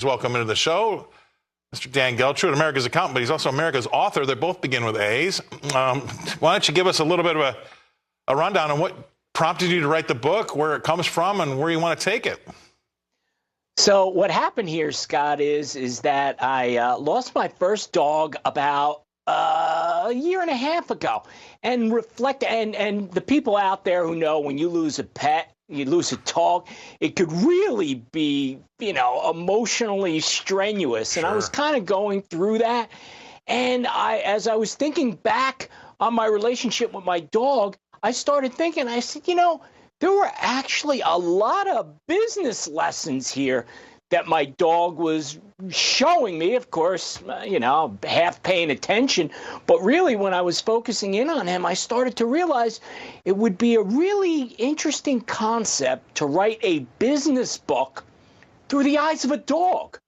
Welcome into the show, Mr. Dan Geltrude, America's accountant, but he's also America's author. They both begin with A's. Why don't you give us a little bit of a rundown on what prompted you to write the book, where it comes from, and where you want to take it? So what happened here, Scott, is that I lost my first dog about a year and a half ago, and and the people out there who know when you lose a pet, you lose a dog, it could really be, emotionally strenuous. And I was kind of going through that. And as I was thinking back on my relationship with my dog, I started thinking, I said, there were actually a lot of business lessons here that my dog was showing me, of course, half paying attention. But really, when I was focusing in on him, I started to realize it would be a really interesting concept to write a business book through the eyes of a dog.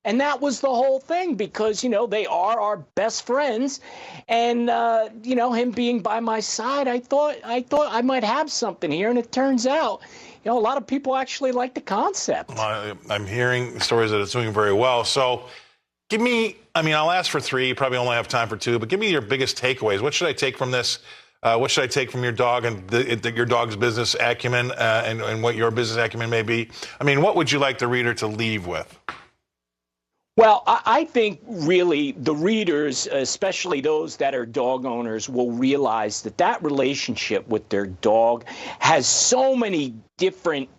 And that was the whole thing, because, they are our best friends. And, him being by my side, I thought I might have something here. And it turns out, a lot of people actually like the concept. I'm hearing stories that it's doing very well. So give me, I'll ask for three. You probably only have time for two, but give me your biggest takeaways. What should I take from this? What should I take from your dog and your dog's business acumen and what your business acumen may be? What would you like the reader to leave with? Well, I think really the readers, especially those that are dog owners, will realize that relationship with their dog has so many different,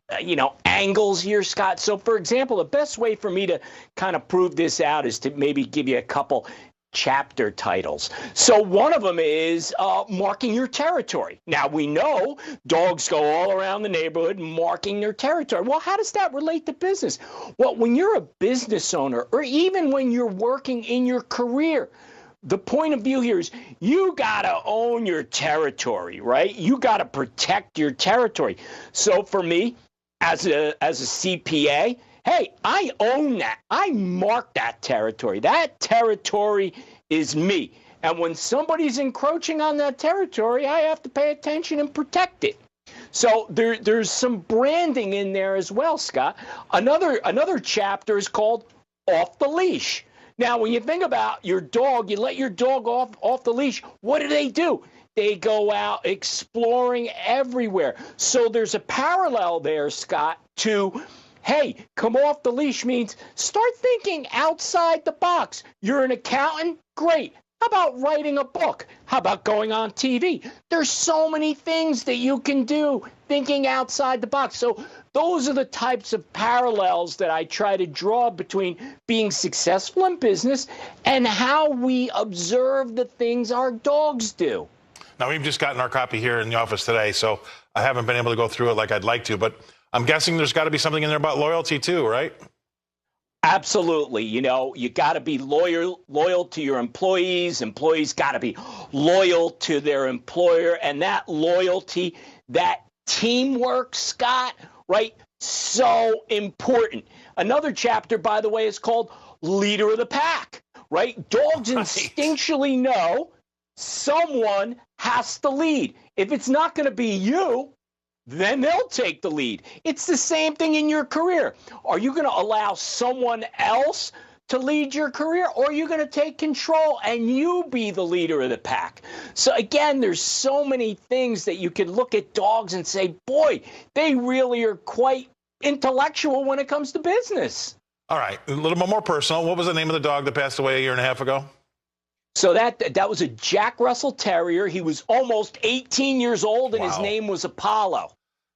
angles here, Scott. So, for example, the best way for me to kind of prove this out is to maybe give you a couple chapter titles. So one of them is marking your territory. Now, we know dogs go all around the neighborhood marking their territory. Well, how does that relate to business? Well, when you're a business owner, or even when you're working in your career, the point of view here is you got to own your territory, right? You got to protect your territory. So for me, as a CPA, hey, I own that. I mark that territory. That territory is me. And when somebody's encroaching on that territory, I have to pay attention and protect it. So there's some branding in there as well, Scott. Another chapter is called Off the Leash. Now, when you think about your dog, you let your dog off the leash. What do? They go out exploring everywhere. So there's a parallel there, Scott, to hey, come off the leash means start thinking outside the box. You're an accountant? Great. How about writing a book? How about going on TV? There's so many things that you can do thinking outside the box. So those are the types of parallels that I try to draw between being successful in business and how we observe the things our dogs do. Now, we've just gotten our copy here in the office today, so I haven't been able to go through it like I'd like to, but I'm guessing there's got to be something in there about loyalty too, right? Absolutely. You got to be loyal to your employees. Employees got to be loyal to their employer. And that loyalty, that teamwork, Scott, right? So important. Another chapter, by the way, is called Leader of the Pack, right? Dogs instinctually know someone has to lead. If it's not going to be you, then they'll take the lead. It's the same thing in your career. Are you going to allow someone else to lead your career, or are you going to take control and you be the leader of the pack? So again, there's so many things that you can look at dogs and say, boy, they really are quite intellectual when it comes to business. All right, a little bit more personal. What was the name of the dog that passed away a year and a half ago? So that was a Jack Russell Terrier. He was almost 18 years old, and his name was Apollo.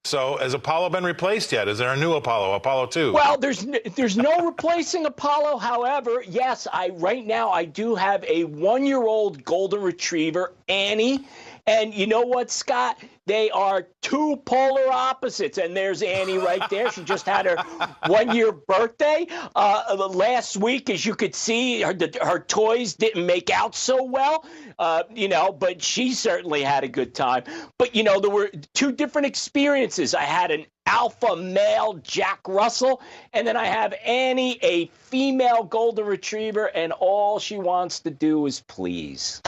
So has Apollo been replaced yet? Is there a new Apollo, Apollo 2? Well, there's no replacing Apollo. However, yes, right now I do have a 1-year-old golden retriever, Annie. And you know what, Scott? They are two polar opposites. And there's Annie right there. She just had her 1-year birthday. Last week, as you could see, her toys didn't make out so well, but she certainly had a good time. But, there were two different experiences. I had an alpha male Jack Russell, and then I have Annie, a female golden retriever, and all she wants to do is please.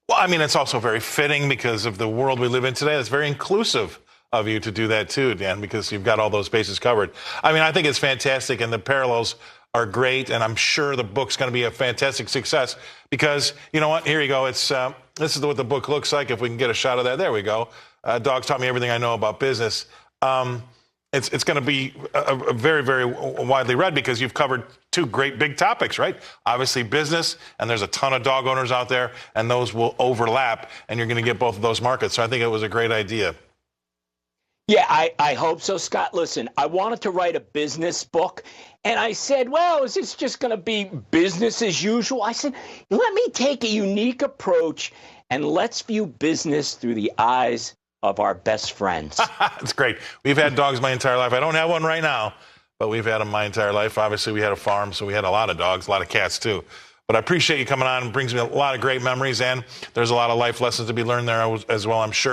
Well, I mean, it's also very fitting because of the world we live in today. It's very inclusive of you to do that too, Dan, because you've got all those bases covered. I mean, I think it's fantastic, and the parallels are great, and I'm sure the book's going to be a fantastic success because, you know what, here you go. It's this is what the book looks like. If we can get a shot of that, there we go. Dogs Taught Me Everything I Know About Business. It's going to be a very, very widely read because you've covered two great big topics, right? Obviously business, and there's a ton of dog owners out there, and those will overlap, and you're going to get both of those markets. So I think it was a great idea. Yeah, I hope so, Scott. Listen, I wanted to write a business book, and I said, well, is this just going to be business as usual? I said, let me take a unique approach, and let's view business through the eyes of our best friends. That's great. We've had dogs my entire life. I don't have one right now, but we've had them my entire life. Obviously, we had a farm, so we had a lot of dogs, a lot of cats, too. But I appreciate you coming on. It brings me a lot of great memories, and there's a lot of life lessons to be learned there as well, I'm sure.